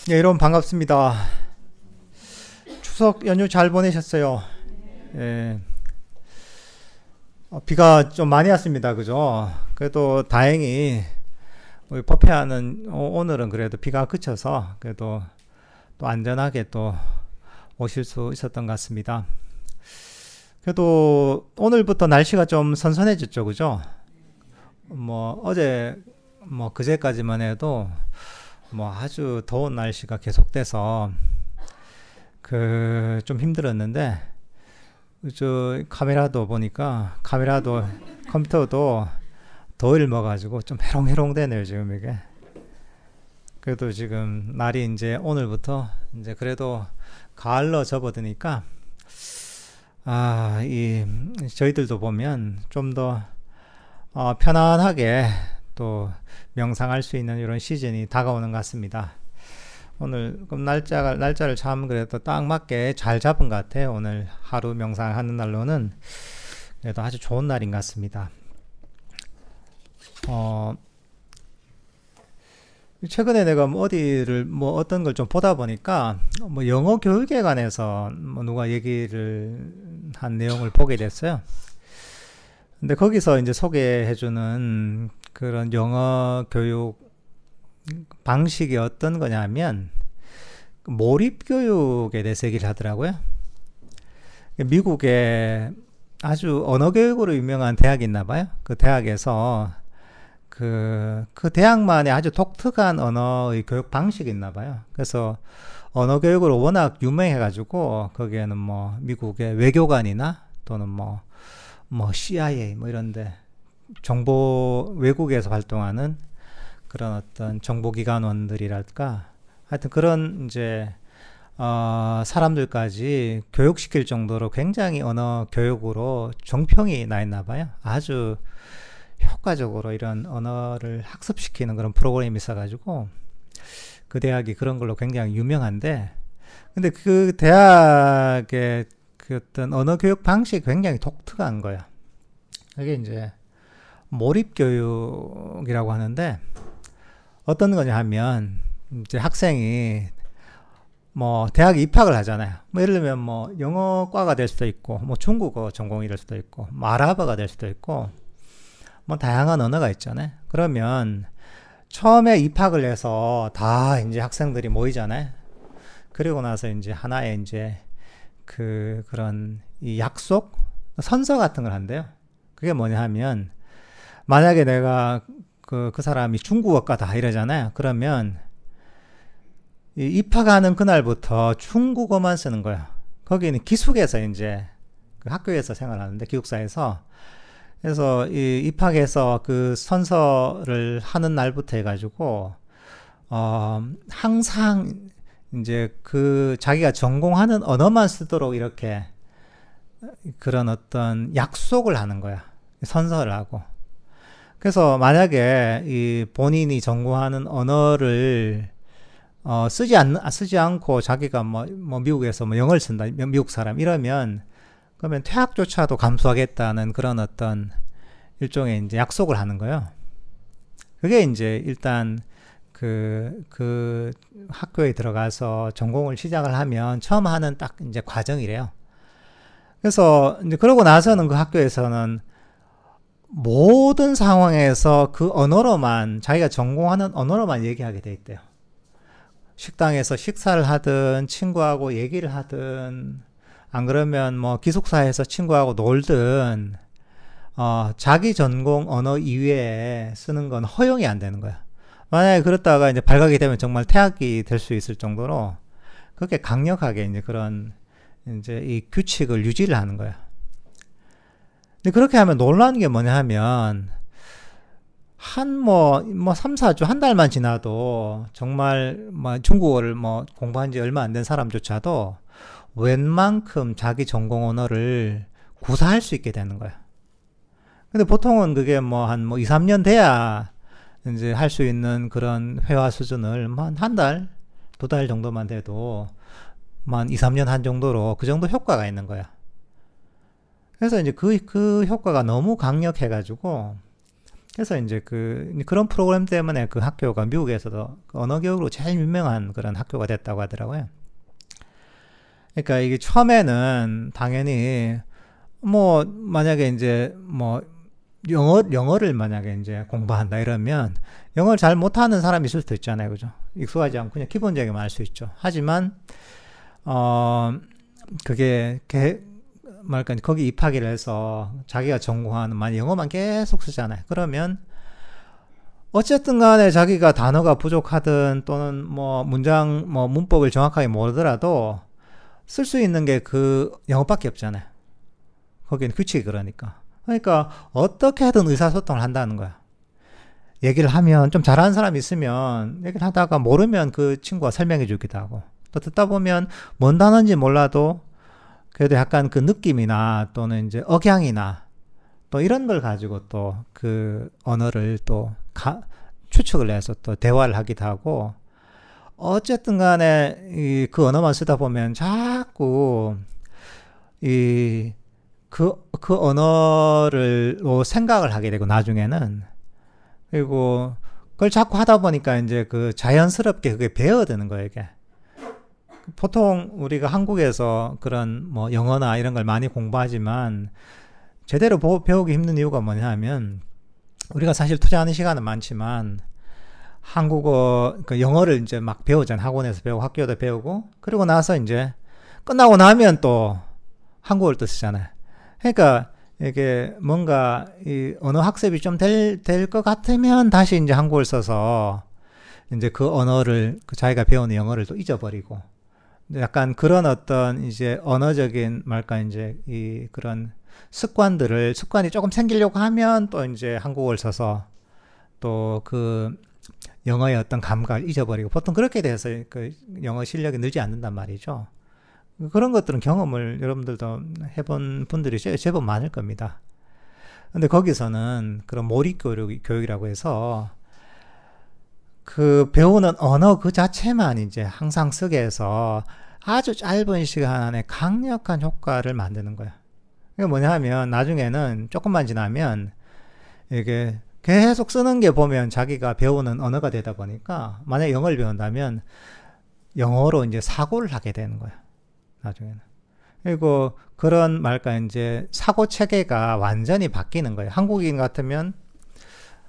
예, 여러분 반갑습니다. 추석 연휴 잘 보내셨어요? 예. 비가 좀 많이 왔습니다. 그죠? 그래도 다행히 우리 법회하는 오늘은 그래도 비가 그쳐서 그래도 또 안전하게 또 오실 수 있었던 것 같습니다. 그래도 오늘부터 날씨가 좀 선선해졌죠. 그죠? 어제 그제까지만 해도 아주 더운 날씨가 계속돼서 좀 힘들었는데, 저 카메라도 보니까 컴퓨터도 더위를 먹어가지고 좀 해롱해롱 되네요 지금 이게. 그래도 지금 날이 이제 오늘부터 이제 그래도 가을로 접어드니까 저희들도 보면 좀 더 편안하게 또 명상할 수 있는 이런 시즌이 다가오는 것 같습니다. 오늘 그럼 날짜를 참 그래도 딱 맞게 잘 잡은 것 같아요. 오늘 하루 명상하는 날로는 그래도 아주 좋은 날인 것 같습니다. 최근에 내가 어떤 걸 좀 보다 보니까 영어 교육에 관해서 누가 얘기를 한 내용을 보게 됐어요. 근데 거기서 이제 소개해주는 그런 영어 교육 방식이 어떤 거냐면 몰입교육에 대해서 얘기를 하더라고요. 미국에 아주 언어교육으로 유명한 대학이 있나 봐요. 그 대학에서 그 대학만의 아주 독특한 언어의 교육 방식이 있나 봐요. 그래서 언어교육으로 워낙 유명해가지고 거기에는 미국의 외교관이나 또는 CIA 이런데 외국에서 활동하는 그런 어떤 정보기관원들이랄까 하여튼 그런 이제 사람들까지 교육시킬 정도로 굉장히 언어 교육으로 정평이 나 있나 봐요. 아주 효과적으로 이런 언어를 학습시키는 그런 프로그램이 있어가지고 그 대학이 그런 걸로 굉장히 유명한데, 근데 그 대학의 그 어떤 언어 교육 방식이 굉장히 독특한 거야. 이게 이제 몰입교육이라고 하는데, 어떤 거냐 하면 이제 학생이 대학에 입학을 하잖아요. 예를 들면 영어과가 될 수도 있고 중국어 전공이 될 수도 있고 아랍어가 될 수도 있고 다양한 언어가 있잖아요. 그러면 처음에 입학을 해서 다 이제 학생들이 모이잖아요. 그리고 나서 이제 하나의 이제 그런 이 약속 선서 같은 걸 한대요. 그게 뭐냐 하면, 만약에 내가 그 사람이 중국어과다 이러잖아요. 그러면 입학하는 그날부터 중국어만 쓰는 거야. 거기는 기숙에서 이제 그 학교에서 생활하는데, 기숙사에서. 그래서 입학해서 그 선서를 하는 날부터 해가지고 항상 이제 자기가 전공하는 언어만 쓰도록 이렇게 그런 어떤 약속을 하는 거야. 선서를 하고. 그래서 만약에 본인이 전공하는 언어를 쓰지 않고 자기가 미국에서 영어를 쓴다, 미국 사람 이러면, 그러면 퇴학조차도 감수하겠다는 그런 어떤 일종의 이제 약속을 하는 거예요. 그게 이제 일단 그 학교에 들어가서 전공을 시작을 하면 처음 하는 딱 이제 과정이래요. 그래서 이제 그러고 나서는 그 학교에서는 모든 상황에서 그 언어로만, 자기가 전공하는 언어로만 얘기하게 돼 있대요. 식당에서 식사를 하든 친구하고 얘기를 하든, 안 그러면 기숙사에서 친구하고 놀든 자기 전공 언어 이외에 쓰는 건 허용이 안 되는 거야. 만약에 그렇다가 이제 발각이 되면 정말 퇴학이 될 수 있을 정도로 그렇게 강력하게 이제 그런 이제 이 규칙을 유지를 하는 거야. 근데 그렇게 하면 놀라운 게 뭐냐 하면, 3, 4주, 한 달만 지나도 정말 중국어를 공부한 지 얼마 안 된 사람조차도 웬만큼 자기 전공 언어를 구사할 수 있게 되는 거야. 근데 보통은 그게 한 2, 3년 돼야 이제 할 수 있는 그런 회화 수준을 한 달, 2달 정도만 돼도 2, 3년 한 정도로 그 정도 효과가 있는 거야. 그래서 이제 그 효과가 너무 강력해가지고 그래서 이제 그런 프로그램 때문에 그 학교가 미국에서도 그 언어 교육으로 제일 유명한 그런 학교가 됐다고 하더라고요. 그러니까 이게 처음에는 당연히 뭐 만약에 이제 뭐 영어를 만약에 이제 공부한다 이러면 영어를 잘 못하는 사람이 있을 수도 있잖아요, 그죠? 익숙하지 않고 그냥 기본적인만 할 수 있죠. 하지만 그게 말까 거기 입학을 해서 자기가 전공하는 만약 영어만 계속 쓰잖아요. 그러면 어쨌든 간에 자기가 단어가 부족하든 또는 뭐 문장 뭐 문법을 정확하게 모르더라도 쓸 수 있는 게 그 영어밖에 없잖아요. 거기는 규칙이 그러니까 어떻게든 의사소통을 한다는 거야. 얘기를 하면 좀 잘하는 사람이 있으면 얘기를 하다가 모르면 그 친구가 설명해 주기도 하고, 또 듣다 보면 뭔 단어인지 몰라도 그래도 약간 그 느낌이나 또는 이제 억양이나 또 이런 걸 가지고 또 그 언어를 또 추측을 해서 또 대화를 하기도 하고, 어쨌든 간에 그 언어만 쓰다 보면 자꾸 그 언어를 생각을 하게 되고, 나중에는, 그리고 그걸 자꾸 하다 보니까 이제 그 자연스럽게 그게 배어드는 거예요, 이게. 보통 우리가 한국에서 그런 뭐 영어나 이런 걸 많이 공부하지만 제대로 배우기 힘든 이유가 뭐냐면, 우리가 사실 투자하는 시간은 많지만 한국어, 그 영어를 이제 막 배우잖아요. 학원에서 배우고 학교에서 배우고, 그리고 나서 이제 끝나고 나면 또 한국어를 또 쓰잖아요. 그러니까 이게 뭔가 이 언어 학습이 좀 될 것 같으면 다시 이제 한국어를 써서 이제 그 언어를, 그 자기가 배우는 영어를 또 잊어버리고, 약간 그런 어떤 이제 언어적인 말까 이제 그런 습관이 조금 생기려고 하면 또 이제 한국어를 써서 또 그 영어의 어떤 감각을 잊어버리고, 보통 그렇게 돼서 그 영어 실력이 늘지 않는단 말이죠. 그런 것들은 경험을 여러분들도 해본 분들이 제법 많을 겁니다. 근데 거기서는 그런 몰입 교육이라고 해서 그 배우는 언어 그 자체만 이제 항상 쓰게 해서 아주 짧은 시간 안에 강력한 효과를 만드는 거야. 이게 뭐냐 하면 나중에는 조금만 지나면 이게 계속 쓰는 게 보면 자기가 배우는 언어가 되다 보니까, 만약에 영어를 배운다면 영어로 이제 사고를 하게 되는 거야, 나중에는. 그리고 그런 말까 이제 사고 체계가 완전히 바뀌는 거예요. 한국인 같으면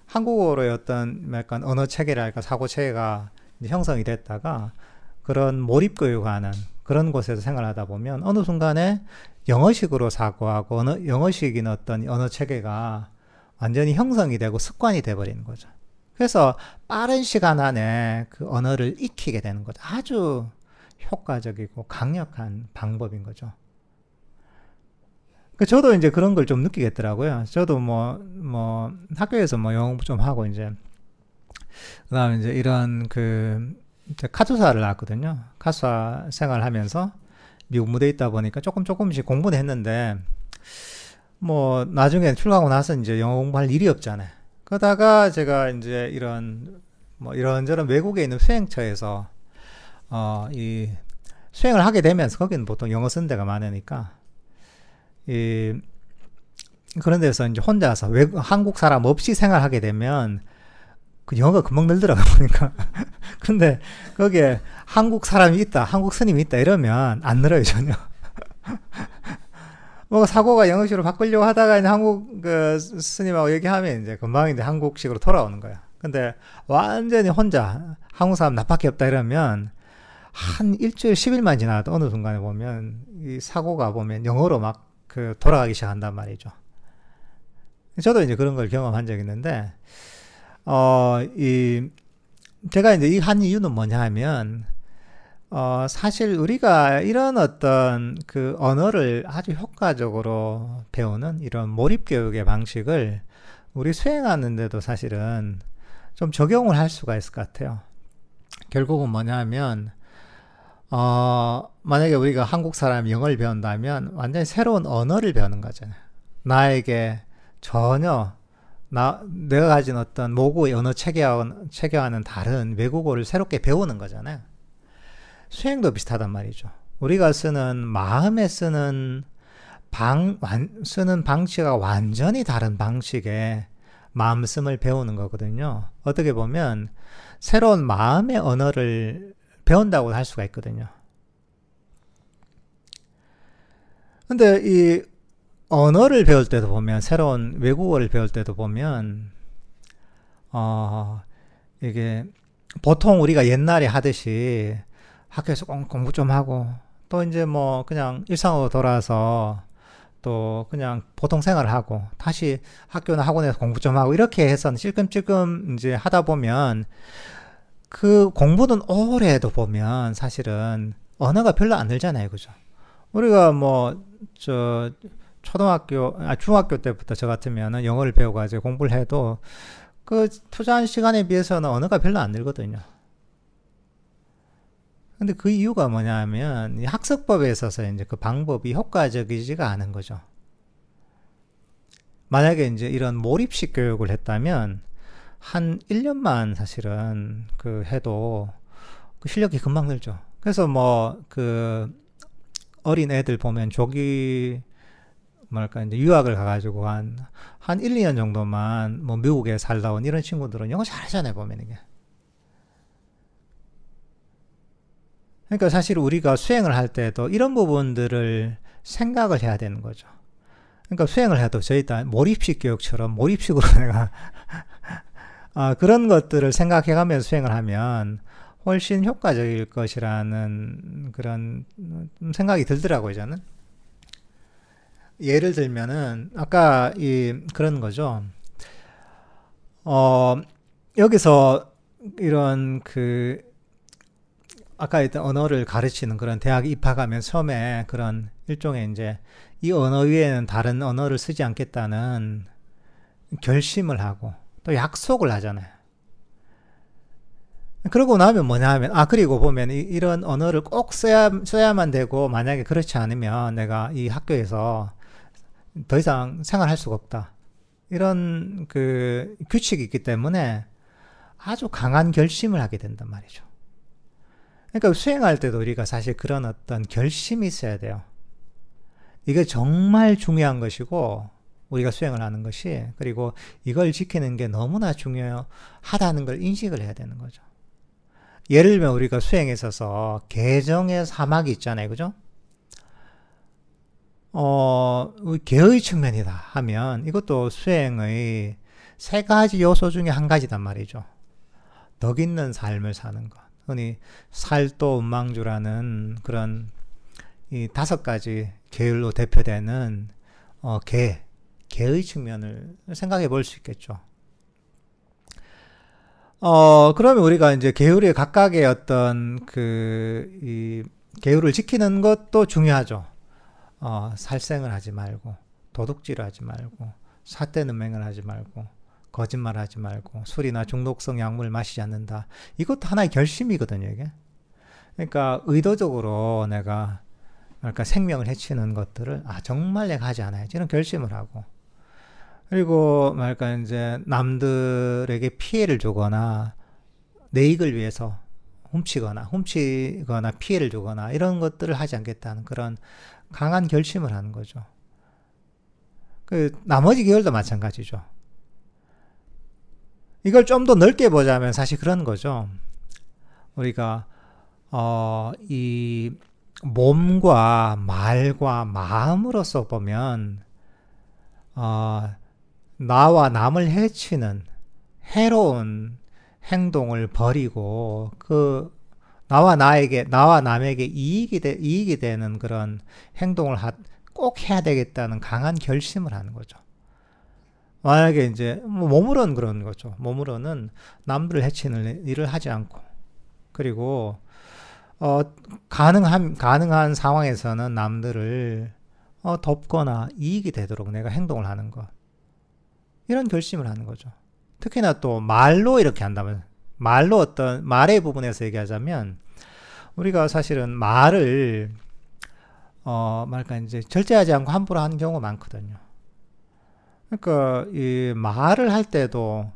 한국어로의 어떤 말까 언어 체계랄까 사고 체계가 이제 형성이 됐다가 그런 몰입 교육하는 그런 곳에서 생활하다 보면 어느 순간에 영어식으로 사고하고 영어식인 어떤 언어 체계가 완전히 형성이 되고 습관이 돼버리는 거죠. 그래서 빠른 시간 안에 그 언어를 익히게 되는 거죠. 아주 효과적이고 강력한 방법인 거죠. 저도 이제 그런 걸 좀 느끼겠더라고요. 저도 뭐 학교에서 뭐 영어 좀 하고 이제 그다음에 이제 이런 카투사를 나왔거든요. 카투사 생활하면서 미국 무대에 있다 보니까 조금씩 공부는 했는데, 뭐 나중에 출가하고 나서 이제 영어 공부할 일이 없잖아요. 그러다가 제가 이제 이런저런 외국에 있는 수행처에서 이 수행을 하게 되면서, 거기는 보통 영어 쓰는 데가 많으니까 그런 데서 이제 혼자서 한국 사람 없이 생활하게 되면 그 영어가 금방 늘더라고요, 보니까. 근데 거기에 한국 사람이 있다, 한국 스님이 있다 이러면 안 늘어요, 전혀. 뭐 사고가 영어식으로 바꾸려고 하다가 이제 한국 그 스님하고 얘기하면 이제 금방 이제 한국식으로 돌아오는 거야. 근데 완전히 혼자 한국 사람 나밖에 없다 이러면 한 일주일 10일만 지나도 어느 순간에 보면 이 사고가 보면 영어로 막 돌아가기 시작한단 말이죠. 저도 이제 그런 걸 경험한 적이 있는데, 제가 이제 이 한 이유는 뭐냐 하면, 사실 우리가 이런 어떤 그 언어를 아주 효과적으로 배우는 이런 몰입교육의 방식을 우리 수행하는데도 사실은 좀 적용을 할 수가 있을 것 같아요. 결국은 뭐냐 하면, 만약에 우리가 한국 사람이 영어를 배운다면 완전히 새로운 언어를 배우는 거잖아요. 나에게 전혀 내가 가진 어떤 모국의 언어 체계와는 다른 외국어를 새롭게 배우는 거잖아요. 수행도 비슷하단 말이죠. 우리가 마음에 쓰는 방식과 완전히 다른 방식의 마음씀을 배우는 거거든요. 어떻게 보면 새로운 마음의 언어를 배운다고 할 수가 있거든요. 근데 이 언어를 배울 때도 보면, 새로운 외국어를 배울 때도 보면 이게 보통 우리가 옛날에 하듯이 학교에서 공부 좀 하고 또 이제 뭐 그냥 일상으로 돌아와서 또 그냥 보통 생활을 하고 다시 학교나 학원에서 공부 좀 하고 이렇게 해서 찔끔찔끔 이제 하다 보면 그 공부는 오래 해도 보면 사실은 언어가 별로 안 늘잖아요. 그죠? 우리가 뭐 중학교 때부터 저 같으면은 영어를 배워가지고 공부를 해도 그 투자한 시간에 비해서는 언어가 별로 안 늘거든요. 근데 그 이유가 뭐냐면 이 학습법에 있어서 이제 그 방법이 효과적이지가 않은 거죠. 만약에 이제 이런 몰입식 교육을 했다면 한 1년만 사실은 그 해도 그 실력이 금방 늘죠. 그래서 뭐 그 어린 애들 보면 뭐랄까, 이제 유학을 가가지고 한 1, 2년 정도만 뭐 미국에 살다 온 이런 친구들은 영어 잘하잖아요, 보면 이게. 그러니까 사실 우리가 수행을 할 때도 이런 부분들을 생각을 해야 되는 거죠. 그러니까 수행을 해도 저희 다 몰입식 교육처럼 몰입식으로 내가 그런 것들을 생각해가면서 수행을 하면 훨씬 효과적일 것이라는 그런 생각이 들더라고요, 저는. 예를 들면은 아까 그런 거죠. 여기서 이런 아까 했던 언어를 가르치는 그런 대학에 입학하면 처음에 그런 일종의 이제 이 언어 위에는 다른 언어를 쓰지 않겠다는 결심을 하고 또 약속을 하잖아요. 그러고 나면 뭐냐 하면, 그리고 보면 이런 언어를 꼭 써야만 되고, 만약에 그렇지 않으면 내가 이 학교에서 더 이상 생활할 수가 없다. 이런 그 규칙이 있기 때문에 아주 강한 결심을 하게 된단 말이죠. 그러니까 수행할 때도 우리가 사실 그런 어떤 결심이 있어야 돼요. 이게 정말 중요한 것이고, 우리가 수행을 하는 것이, 그리고 이걸 지키는 게 너무나 중요하다는 걸 인식을 해야 되는 거죠. 예를 들면 우리가 수행에 있어서 개정의 사막이 있잖아요. 그죠? 개의 측면이다 하면 이것도 수행의 세 가지 요소 중에 한 가지단 말이죠. 덕 있는 삶을 사는 것. 흔히 살도 음망주라는 그런 이 5가지 계율로 대표되는 개의 측면을 생각해 볼 수 있겠죠. 그러면 우리가 이제 계율의 각각의 어떤 이 계율을 지키는 것도 중요하죠. 살생을 하지 말고, 도둑질을 하지 말고, 삿대는맹을 하지 말고, 거짓말 하지 말고, 술이나 중독성 약물을 마시지 않는다. 이것도 하나의 결심이거든요, 이게. 그러니까 의도적으로 내가 생명을 해치는 것들을 정말 내가 하지 않아야지 이런 결심을 하고, 그리고 이제 남들에게 피해를 주거나 내 이익을 위해서 훔치거나 피해를 주거나 이런 것들을 하지 않겠다는 그런 강한 결심을 하는 거죠. 나머지 계열도 마찬가지죠. 이걸 좀 더 넓게 보자면 사실 그런 거죠. 우리가 이 몸과 말과 마음으로서 보면 나와 남을 해치는 해로운 행동을 버리고 나와 남에게 이익이 되는 그런 행동을 꼭 해야 되겠다는 강한 결심을 하는 거죠. 만약에 이제 몸으로는 그런 거죠. 몸으로는 남들을 해치는 일을 하지 않고, 그리고 가능한 상황에서는 남들을 돕거나 이익이 되도록 내가 행동을 하는 것, 이런 결심을 하는 거죠. 특히나 또 말로 이렇게 한다면, 말의 부분에서 얘기하자면, 우리가 사실은 말을 이제 절제하지 않고 함부로 하는 경우가 많거든요. 그러니까 이 말을 할 때도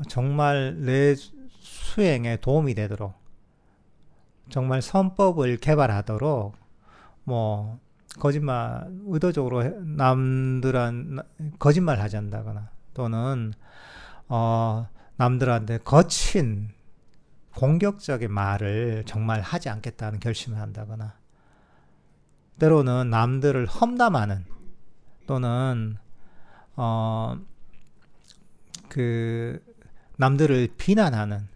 정말 내 수행에 도움이 되도록, 정말 선법을 개발하도록 의도적으로 거짓말 하지 않는다거나, 또는 남들한테 거친 공격적인 말을 정말 하지 않겠다는 결심을 한다거나, 때로는 남들을 험담하는 또는 남들을 비난하는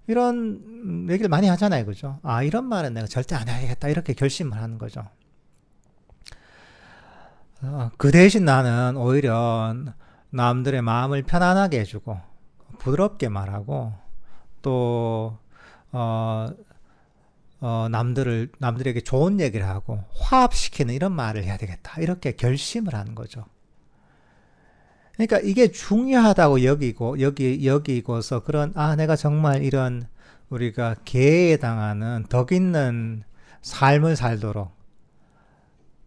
이런 얘기를 많이 하잖아요. 그죠? 이런 말은 내가 절대 안 해야겠다. 이렇게 결심을 하는 거죠. 그 대신 나는 오히려 남들의 마음을 편안하게 해주고 부드럽게 말하고 또 남들에게 좋은 얘기를 하고 화합시키는 이런 말을 해야 되겠다. 이렇게 결심을 하는 거죠. 그러니까 이게 중요하다고 여기고서 내가 정말 이런 우리가 계에 당하는 덕 있는 삶을 살도록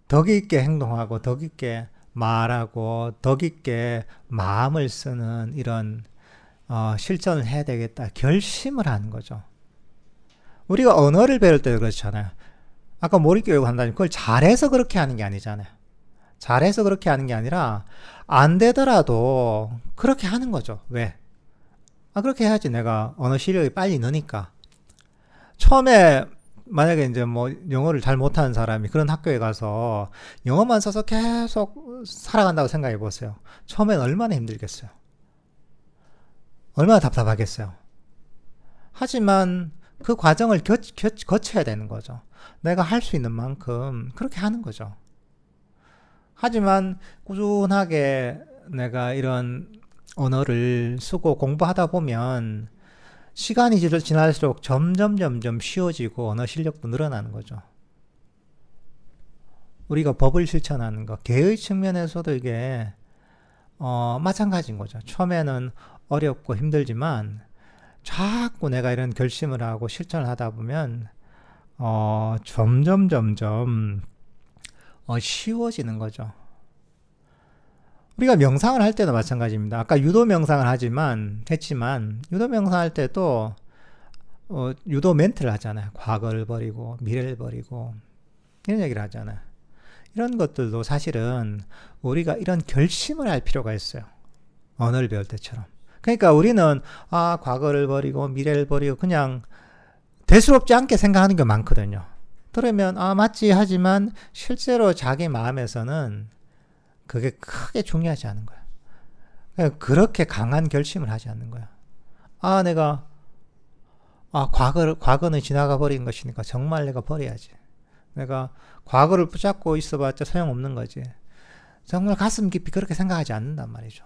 덕 있게 행동하고 덕 있게 말하고 덕 있게 마음을 쓰는 이런 실천을 해야 되겠다. 결심을 하는 거죠. 우리가 언어를 배울 때도 그렇잖아요. 아까 몰입교육을 한다면 그걸 잘해서 그렇게 하는 게 아니잖아요. 잘해서 그렇게 하는 게 아니라 안 되더라도 그렇게 하는 거죠. 왜? 그렇게 해야지 내가 언어 실력이 빨리 느니까. 처음에 만약에 이제 뭐 영어를 잘 못하는 사람이 그런 학교에 가서 영어만 써서 계속 살아간다고 생각해 보세요. 처음엔 얼마나 힘들겠어요. 얼마나 답답하겠어요. 하지만 그 과정을 거쳐야 되는 거죠. 내가 할 수 있는 만큼 그렇게 하는 거죠. 하지만 꾸준하게 내가 이런 언어를 쓰고 공부하다 보면 시간이 지날수록 점점 쉬워지고 언어 실력도 늘어나는 거죠. 우리가 법을 실천하는 것, 계의 측면에서도 이게 마찬가지인 거죠. 처음에는 어렵고 힘들지만 자꾸 내가 이런 결심을 하고 실천을 하다 보면 점점 쉬워지는 거죠. 우리가 명상을 할 때도 마찬가지입니다. 아까 유도 명상을 했지만 유도 명상할 때도 유도 멘트를 하잖아요. 과거를 버리고 미래를 버리고 이런 얘기를 하잖아요. 이런 것들도 사실은 우리가 이런 결심을 할 필요가 있어요. 언어를 배울 때처럼. 그러니까 우리는 과거를 버리고 미래를 버리고 그냥 대수롭지 않게 생각하는 게 많거든요. 그러면 맞지 하지만 실제로 자기 마음에서는 그게 크게 중요하지 않은 거야. 그러니까 그렇게 강한 결심을 하지 않는 거야. 내가 과거는 지나가 버린 것이니까 정말 내가 버려야지. 내가 과거를 붙잡고 있어봤자 소용없는 거지. 정말 가슴 깊이 그렇게 생각하지 않는단 말이죠.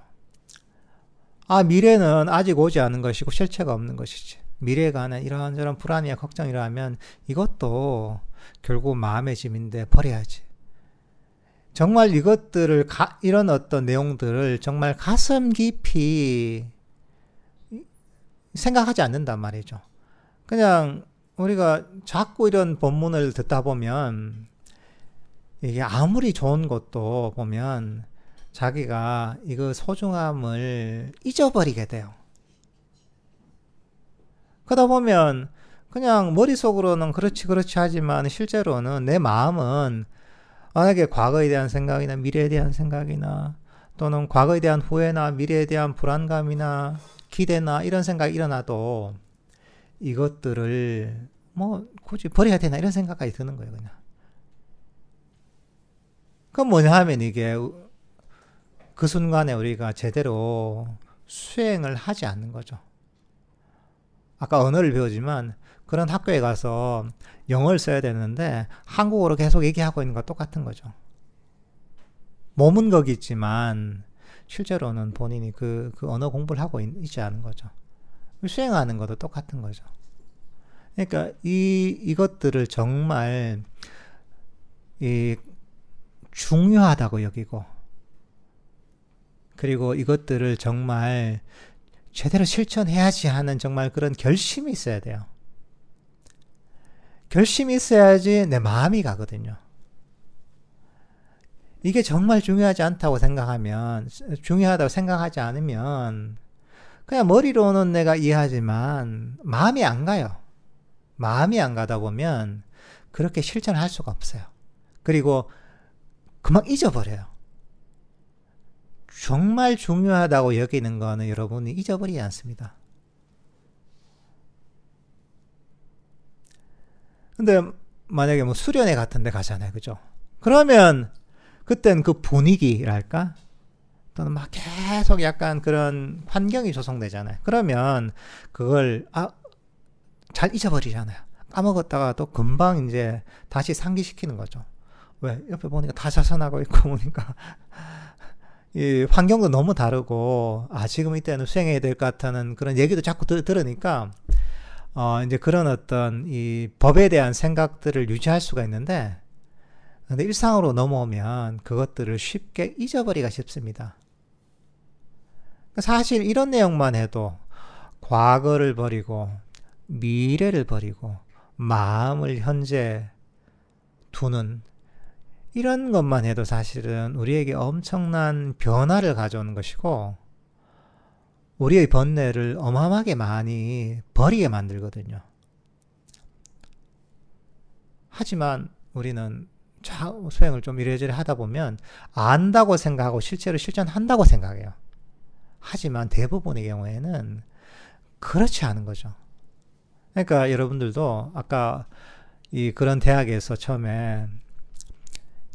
미래는 아직 오지 않은 것이고 실체가 없는 것이지. 미래가 하는 이런저런 불안이야 걱정이라면 이것도 결국 마음의 짐인데 버려야지. 정말 이것들을 이런 어떤 내용들을 정말 가슴 깊이 생각하지 않는단 말이죠. 그냥 우리가 자꾸 이런 본문을 듣다 보면 이게 아무리 좋은 것도 보면 자기가 이거 소중함을 잊어버리게 돼요. 그러다 보면 그냥 머릿속으로는 그렇지 하지만 실제로는 내 마음은 만약에 과거에 대한 생각이나 미래에 대한 생각이나 또는 과거에 대한 후회나 미래에 대한 불안감이나 기대나 이런 생각이 일어나도 이것들을 굳이 버려야 되나 이런 생각까지 드는 거예요. 그냥. 그건 뭐냐 하면 이게 그 순간에 우리가 제대로 수행을 하지 않는 거죠. 아까 언어를 배우지만 그런 학교에 가서 영어를 써야 되는데 한국어로 계속 얘기하고 있는 거 똑같은 거죠. 몸은 거기 있지만 실제로는 본인이 그 언어 공부를 하고 있지 않은 거죠. 수행하는 것도 똑같은 거죠. 그러니까 이것들을 정말 중요하다고 여기고 그리고 이것들을 정말 제대로 실천해야지 하는 정말 그런 결심이 있어야 돼요. 결심이 있어야지 내 마음이 가거든요. 이게 정말 중요하다고 생각하지 않으면 그냥 머리로는 내가 이해하지만 마음이 안 가요. 마음이 안 가다 보면 그렇게 실천할 수가 없어요. 그리고 금방 잊어버려요. 정말 중요하다고 여기는 거는 여러분이 잊어버리지 않습니다. 근데 만약에 뭐 수련회 같은 데 가잖아요. 그죠? 그러면 그땐 그 분위기랄까? 또는 막 계속 약간 그런 환경이 조성되잖아요. 그러면 그걸 잘 잊어버리잖아요. 까먹었다가 또 금방 이제 다시 상기시키는 거죠. 왜? 옆에 보니까 다 자선하고 있고 보니까 이 환경도 너무 다르고 지금 이때는 수행해야 될 것 같다는 그런 얘기도 자꾸 들으니까 이제 그런 어떤 이 법에 대한 생각들을 유지할 수가 있는데, 근데 일상으로 넘어오면 그것들을 쉽게 잊어버리기가 쉽습니다. 사실 이런 내용만 해도 과거를 버리고 미래를 버리고 마음을 현재 두는 이런 것만 해도 사실은 우리에게 엄청난 변화를 가져오는 것이고, 우리의 번뇌를 어마어마하게 많이 버리게 만들거든요. 하지만 우리는 수행을 좀 이래저래 하다 보면 안다고 생각하고 실제로 실천한다고 생각해요. 하지만 대부분의 경우에는 그렇지 않은 거죠. 그러니까 여러분들도 아까 그런 대학에서 처음에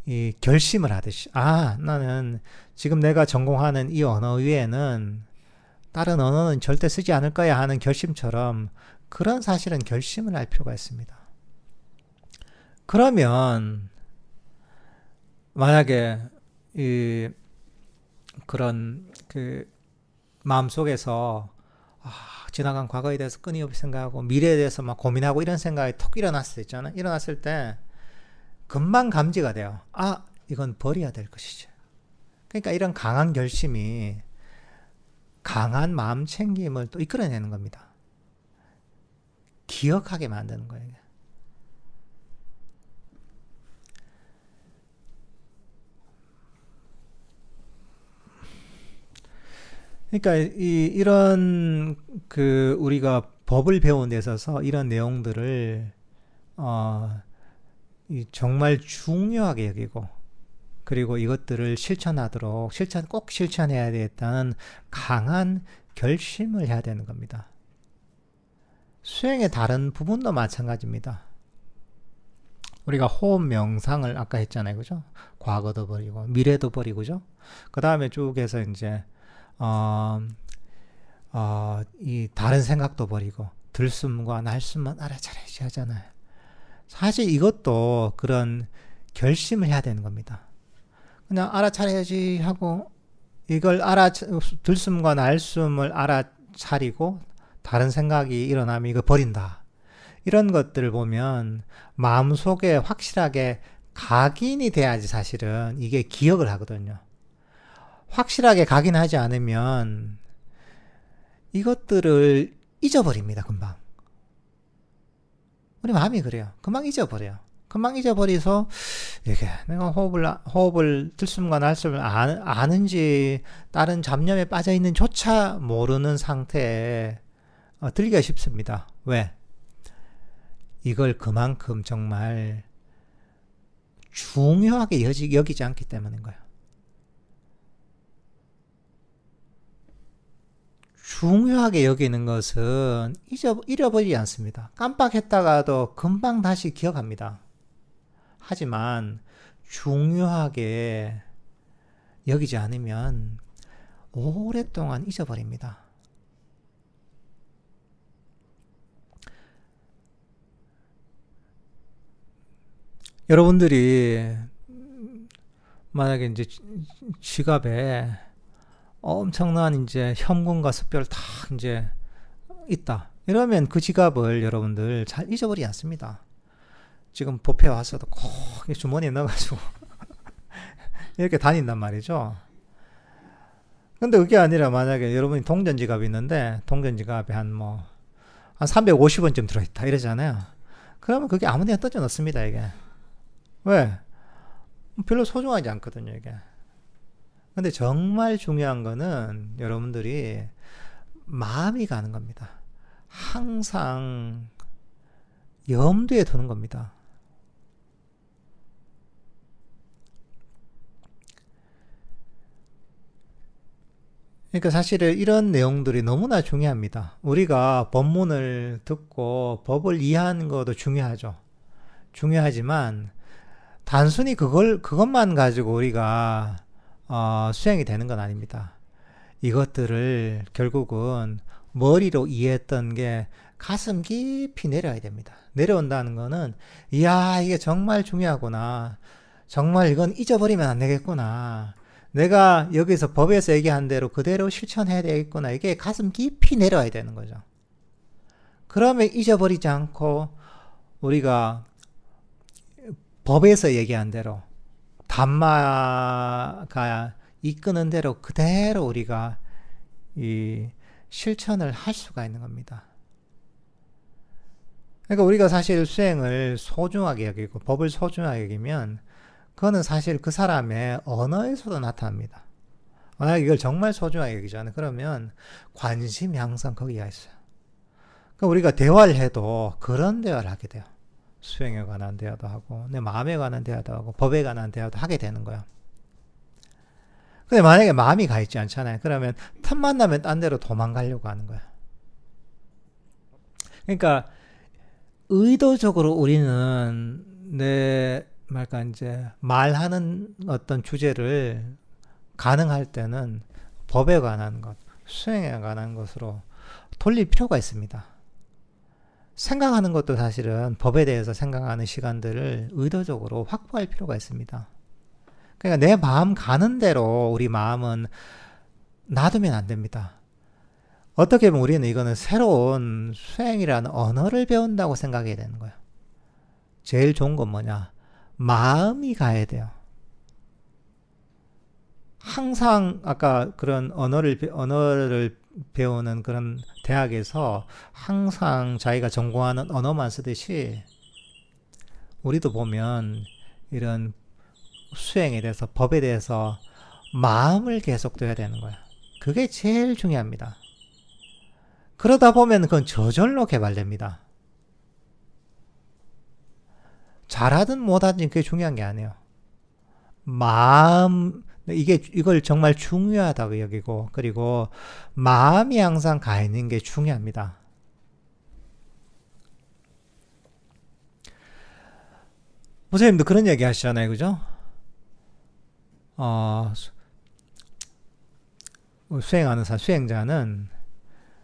이 결심을 하듯이, 나는 지금 내가 전공하는 이 언어 외에는 다른 언어는 절대 쓰지 않을 거야 하는 결심처럼 그런 사실은 결심을 할 필요가 있습니다. 그러면 만약에 그런 그 마음속에서 지나간 과거에 대해서 끊임없이 생각하고 미래에 대해서 막 고민하고 이런 생각이 톡 일어났을 때 있잖아요. 일어났을 때 금방 감지가 돼요. 이건 버려야 될 것이지. 그러니까 이런 강한 결심이 강한 마음 챙김을 또 이끌어내는 겁니다. 기억하게 만드는 거예요. 그러니까 이런 우리가 법을 배우는 데 있어서 이런 내용들을 정말 중요하게 여기고, 그리고 이것들을 실천하도록 꼭 실천해야 되겠다는 강한 결심을 해야 되는 겁니다. 수행의 다른 부분도 마찬가지입니다. 우리가 호흡 명상을 아까 했잖아요. 그죠? 과거도 버리고 미래도 버리고, 그죠? 그 다음에 쭉 해서 이제 이 다른 생각도 버리고 들숨과 날숨만 알아차려야지 하잖아요. 사실 이것도 그런 결심을 해야 되는 겁니다. 그냥 알아차려야지 하고 이걸 들숨과 날숨을 알아차리고 다른 생각이 일어나면 이거 버린다. 이런 것들을 보면 마음속에 확실하게 각인이 돼야지 사실은 이게 기억을 하거든요. 확실하게 각인하지 않으면 이것들을 잊어버립니다. 금방. 우리 마음이 그래요. 금방 잊어버려요. 금방 잊어버려서 이게 내가 호흡을 들숨과 날숨을 아는지 다른 잡념에 빠져있는 조차 모르는 상태에 들기가 쉽습니다. 왜? 이걸 그만큼 정말 중요하게 여기지 않기 때문인 거예요. 중요하게 여기는 것은 잃어버리지 않습니다. 깜빡했다가도 금방 다시 기억합니다. 하지만 중요하게 여기지 않으면 오랫동안 잊어버립니다. 여러분들이 만약에 이제 지갑에 엄청난 이제 현금과 습별 다 이제 있다. 이러면 그 지갑을 여러분들 잘 잊어버리지 않습니다. 지금 법회 와서도 꼭 주머니에 넣어가지고 이렇게 다닌단 말이죠. 근데 그게 아니라 만약에 여러분이 동전 지갑이 있는데 동전 지갑에 한 350원쯤 들어있다 이러잖아요. 그러면 그게 아무 데나 떠져 넣습니다. 이게 왜? 별로 소중하지 않거든요. 이게. 근데 정말 중요한 거는 여러분들이 마음이 가는 겁니다. 항상 염두에 두는 겁니다. 그러니까 사실은 이런 내용들이 너무나 중요합니다. 우리가 법문을 듣고 법을 이해하는 것도 중요하죠. 중요하지만 단순히 그것만 가지고 우리가 수행이 되는 건 아닙니다. 이것들을 결국은 머리로 이해했던 게 가슴 깊이 내려야 됩니다. 내려온다는 거는 이야 이게 정말 중요하구나. 정말 이건 잊어버리면 안 되겠구나. 내가 여기서 법에서 얘기한 대로 그대로 실천해야 되겠구나. 이게 가슴 깊이 내려와야 되는 거죠. 그러면 잊어버리지 않고 우리가 법에서 얘기한 대로 담마가 이끄는 대로 그대로 우리가 이 실천을 할 수가 있는 겁니다. 그러니까 우리가 사실 수행을 소중하게 여기고 법을 소중하게 여기면 그거는 사실 그 사람의 언어에서도 나타납니다. 만약 이걸 정말 소중하게 여기잖아요. 그러면 관심이 항상 거기가 있어요. 그러니까 우리가 대화를 해도 그런 대화를 하게 돼요. 수행에 관한 대화도 하고 내 마음에 관한 대화도 하고 법에 관한 대화도 하게 되는 거예요. 근데 만약에 마음이 가 있지 않잖아요. 그러면 틈만 나면 딴 데로 도망가려고 하는 거예요. 그러니까 의도적으로 우리는 이제 말하는 어떤 주제를 가능할 때는 법에 관한 것, 수행에 관한 것으로 돌릴 필요가 있습니다. 생각하는 것도 사실은 법에 대해서 생각하는 시간들을 의도적으로 확보할 필요가 있습니다. 그러니까 내 마음 가는 대로 우리 마음은 놔두면 안 됩니다. 어떻게 보면 우리는 이거는 새로운 수행이라는 언어를 배운다고 생각해야 되는 거예요. 제일 좋은 건 뭐냐? 마음이 가야 돼요. 항상 아까 그런 언어를 배우는 그런 대학에서 항상 자기가 전공하는 언어만 쓰듯이 우리도 보면 이런 수행에 대해서 법에 대해서 마음을 계속 둬야 되는 거예요. 그게 제일 중요합니다. 그러다 보면 그건 저절로 개발됩니다. 잘하든 못하든 그게 중요한 게 아니에요. 이걸 정말 중요하다고 여기고, 그리고 마음이 항상 가 있는 게 중요합니다. 부처님도 그런 얘기 하시잖아요. 그죠? 수행자는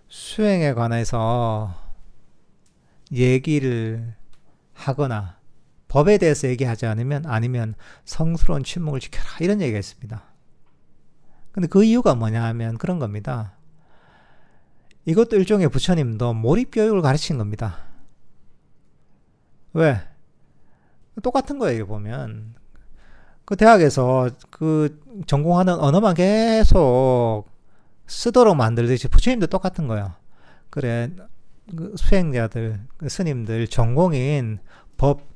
수행에 관해서 얘기를 하거나 법에 대해서 얘기하지 아니면 성스러운 침묵을 지켜라. 이런 얘기가 있습니다. 근데 그 이유가 뭐냐 하면 그런 겁니다. 이것도 일종의 부처님도 몰입교육을 가르친 겁니다. 왜? 똑같은 거예요, 이게 보면. 그 대학에서 그 전공하는 언어만 계속 쓰도록 만들듯이 부처님도 똑같은 거예요. 그래, 그 수행자들, 그 스님들, 전공인 법,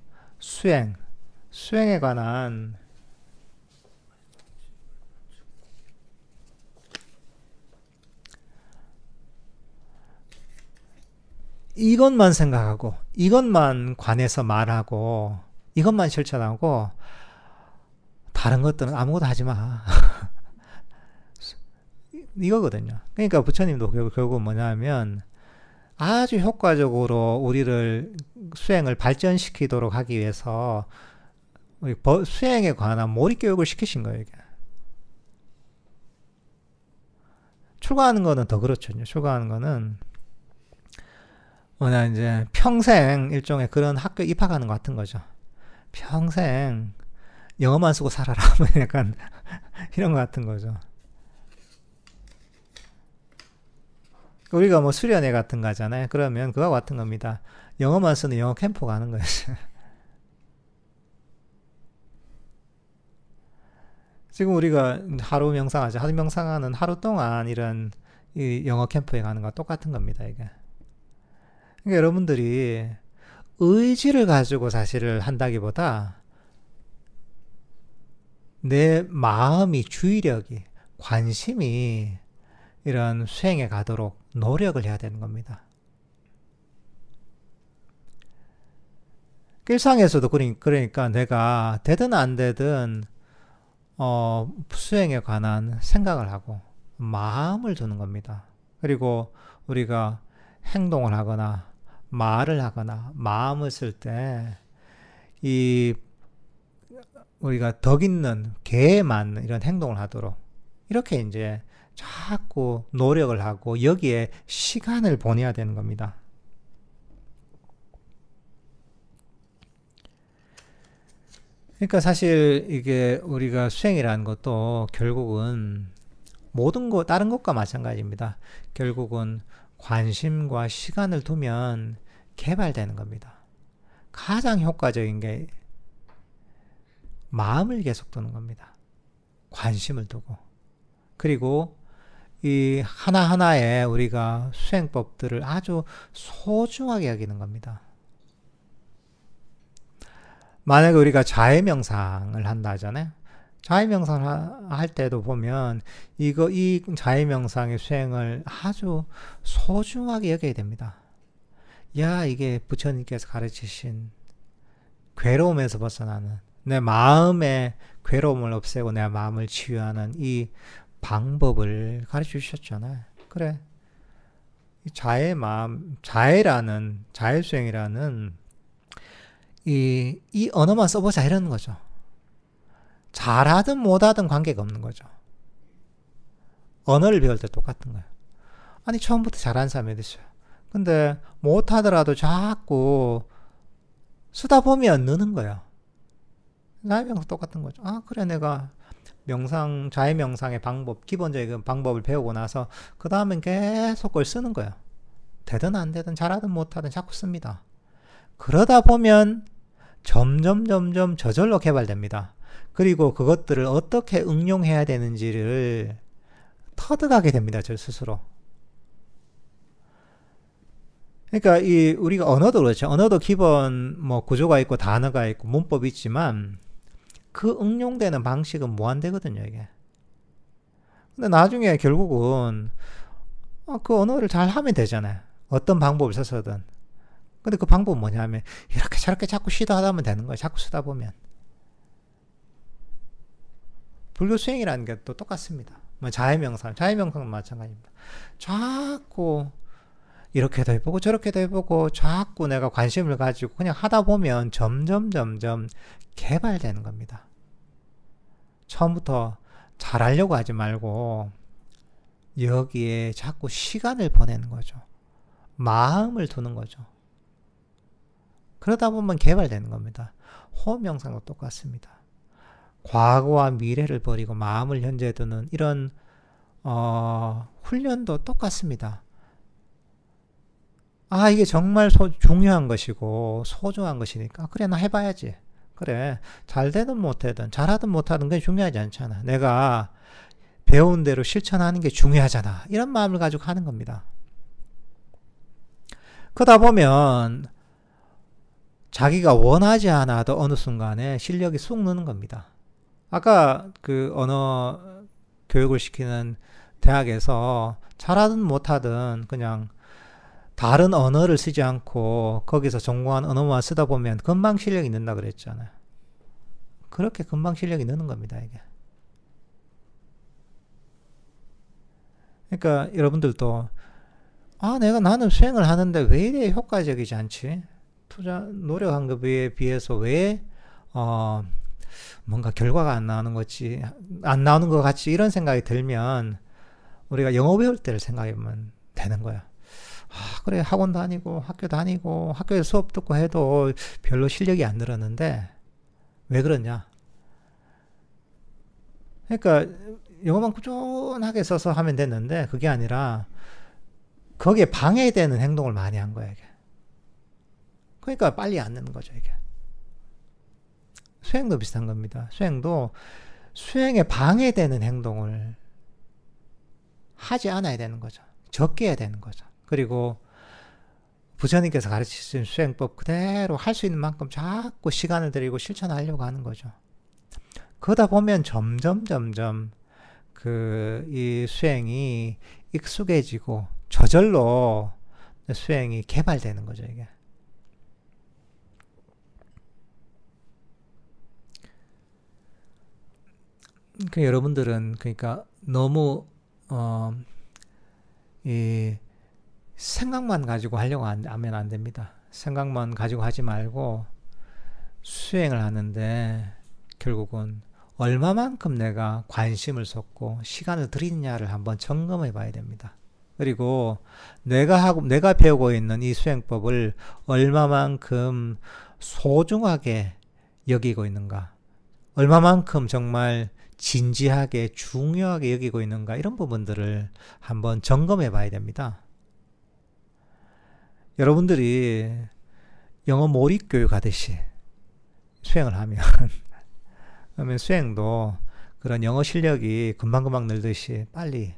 수행에 관한 이것만 생각하고, 이것만 관해서 말하고, 이것만 실천하고, 다른 것들은 아무것도 하지 마. 이거거든요. 그러니까 부처님도 결국 뭐냐면 아주 효과적으로 우리를 수행을 발전시키도록 하기 위해서 수행에 관한 몰입교육을 시키신 거예요. 이게. 출가하는 거는 더 그렇죠. 출가하는 거는 뭐냐 이제 평생 일종의 그런 학교 입학하는 것 같은 거죠. 평생 영어만 쓰고 살아라. 약간 이런 것 같은 거죠. 우리가 뭐 수련회 같은 거 하잖아요. 그러면 그거 같은 겁니다. 영어만 쓰는 영어 캠프 가는 거예요. 지금 우리가 하루 명상하죠. 하루 명상하는 하루 동안 이런 이 영어 캠프에 가는 거 똑같은 겁니다. 이게. 그러니까 여러분들이 의지를 가지고 사실을 한다기보다 내 마음이, 주의력이, 관심이 이런 수행에 가도록 노력을 해야 되는 겁니다. 일상에서도 그러니까 내가 되든 안 되든 수행에 관한 생각을 하고 마음을 두는 겁니다. 그리고 우리가 행동을 하거나 말을 하거나 마음을 쓸 때 이 우리가 덕 있는 개에 맞는 이런 행동을 하도록 이렇게 이제 자꾸 노력을 하고 여기에 시간을 보내야 되는 겁니다. 그러니까 사실 이게 우리가 수행이라는 것도 결국은 모든 것, 다른 것과 마찬가지입니다. 결국은 관심과 시간을 두면 개발되는 겁니다. 가장 효과적인 게 마음을 계속 두는 겁니다. 관심을 두고. 그리고 이 하나하나에 우리가 수행법들을 아주 소중하게 여기는 겁니다. 만약에 우리가 자해명상을 한다 하잖아요. 자해명상을 할 때도 보면 이 자해명상의 수행을 아주 소중하게 여겨야 됩니다. 야, 이게 부처님께서 가르치신 괴로움에서 벗어나는 내 마음의 괴로움을 없애고 내 마음을 치유하는 이 방법을 가르쳐 주셨잖아요. 그래. 자해 마음, 자해수행이라는 이 언어만 써보자 이러는 거죠. 잘하든 못하든 관계가 없는 거죠. 언어를 배울 때 똑같은 거예요. 아니, 처음부터 잘하는 사람이 어디 있어요? 근데 못하더라도 자꾸 쓰다 보면 느는 거예요. 자해명상 똑같은 거죠. 아, 그래, 내가 자해명상의 방법, 기본적인 방법을 배우고 나서 그 다음엔 계속 그걸 쓰는 거예요. 되든 안 되든 잘하든 못하든 자꾸 씁니다. 그러다 보면 점점 저절로 개발됩니다. 그리고 그것들을 어떻게 응용해야 되는지를 터득하게 됩니다. 저 스스로. 그러니까 우리가 언어도 그렇죠. 언어도 기본 구조가 있고 단어가 있고 문법이 있지만 그 응용되는 방식은 무한대거든요, 이게. 근데 나중에 결국은 그 언어를 잘 하면 되잖아요. 어떤 방법을 써서든. 근데 그 방법은 뭐냐면 이렇게 저렇게 자꾸 시도하다 보면 되는 거예요. 자꾸 쓰다 보면. 불교 수행이라는 게 또 똑같습니다. 자해명상은 마찬가지입니다. 자꾸 이렇게도 해보고 저렇게도 해보고 자꾸 내가 관심을 가지고 그냥 하다 보면 점점 개발되는 겁니다. 처음부터 잘하려고 하지 말고 여기에 자꾸 시간을 보내는 거죠. 마음을 두는 거죠. 그러다 보면 개발되는 겁니다. 호흡명상도 똑같습니다. 과거와 미래를 버리고 마음을 현재에 두는 이런 훈련도 똑같습니다. 아, 이게 정말 중요한 것이고 소중한 것이니까 그래, 나 해봐야지. 그래, 잘 되든 못되든 잘하든 못하든 그게 중요하지 않잖아. 내가 배운 대로 실천하는 게 중요하잖아. 이런 마음을 가지고 하는 겁니다. 그러다 보면 자기가 원하지 않아도 어느 순간에 실력이 쑥 느는 겁니다. 아까 그 언어 교육을 시키는 대학에서 잘하든 못하든 그냥 다른 언어를 쓰지 않고 거기서 전공한 언어만 쓰다 보면 금방 실력이 는다 그랬잖아요. 그렇게 금방 실력이 느는 겁니다, 이게. 그러니까 여러분들도 나는 수행을 하는데 왜 이래 효과적이지 않지? 노력한 것에 비해서 왜 뭔가 결과가 안 나오는 것 같이 이런 생각이 들면 우리가 영어 배울 때를 생각해보면 되는 거야. 그래, 학원 다니고 학교 다니고 학교에서 수업 듣고 해도 별로 실력이 안 늘었는데 왜 그러냐? 그러니까 영어만 꾸준하게 써서 하면 됐는데 그게 아니라 거기에 방해되는 행동을 많이 한 거야, 이게. 그러니까 빨리 안 느는 거죠, 이게. 수행도 비슷한 겁니다. 수행도 수행에 방해되는 행동을 하지 않아야 되는 거죠. 적게 해야 되는 거죠. 그리고 부처님께서 가르치신 수행법 그대로 할 수 있는 만큼 자꾸 시간을 들이고 실천하려고 하는 거죠. 그러다 보면 점점 이 수행이 익숙해지고 저절로 수행이 개발되는 거죠, 이게. 여러분들은 그러니까 너무 이 생각만 가지고 하려고 하면 안 됩니다. 생각만 가지고 하지 말고 수행을 하는데 결국은 얼마만큼 내가 관심을 쏟고 시간을 들이느냐를 한번 점검해 봐야 됩니다. 그리고 내가 배우고 있는 이 수행법을 얼마만큼 소중하게 여기고 있는가, 얼마만큼 정말 진지하게 중요하게 여기고 있는가, 이런 부분들을 한번 점검해 봐야 됩니다. 여러분들이 영어 몰입교육 하듯이 수행을 하면 그러면 수행도 그런 영어 실력이 금방금방 늘듯이 빨리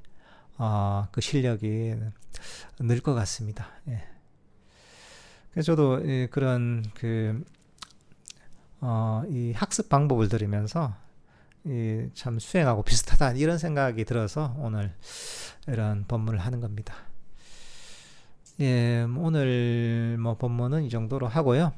그 실력이 늘 것 같습니다. 예. 그래서 저도 그런 이 학습 방법을 들으면서 참 수행하고 비슷하다 이런 생각이 들어서 오늘 이런 법문을 하는 겁니다. 예, 오늘 뭐 법문은 이 정도로 하고요.